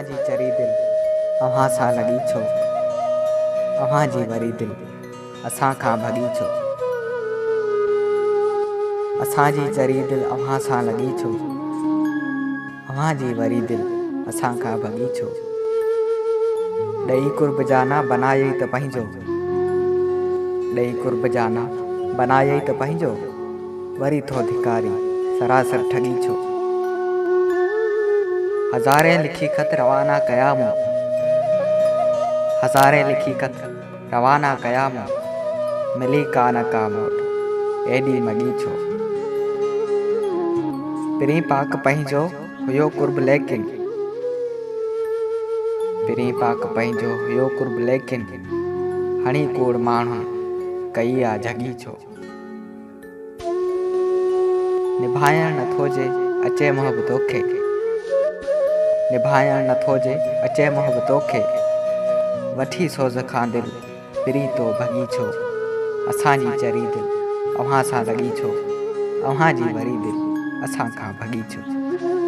असांजी चरी दिल अव्हां सां लॻी छो, अव्हां जी वरी दिल असां खां भॻी छो। असांजी चरी दिल अव्हां सां लॻी छो, अव्हां जी वरी दिल असां खां भॻी छो। ॾेई कुर्ब जाना बनायई त पंहिंजो, ॾेई कुर्ब जाना बनायई त पंहिंजो, वरी थो धिकारी सरासर ठगी छो। हज़ारे लिखी ख़त रवाना कया मूं, हज़ारे लिखी ख़त रवाना कया मूं, मिली कान का मोट एॾी मॻी छो। पिरीं पाक पंहिंजो हुयो कुर्ब लेकिन, पिरीं पाक पंहिंजो हुयो कुर्ब लेकिन, हणी कूड़ माण्हुनि कई आ झगी छो। निभाइण नथो जे अचे मुंहुं तोखे, निभाइण नथो जे अचे मुंहुं तोखे, वठी सोज़ खां दिल पिरी तो भॻी छो। असांजी चरी दिल अव्हां सां लॻी छो, अव्हां जी वरी दिल असां खां भॻी छो।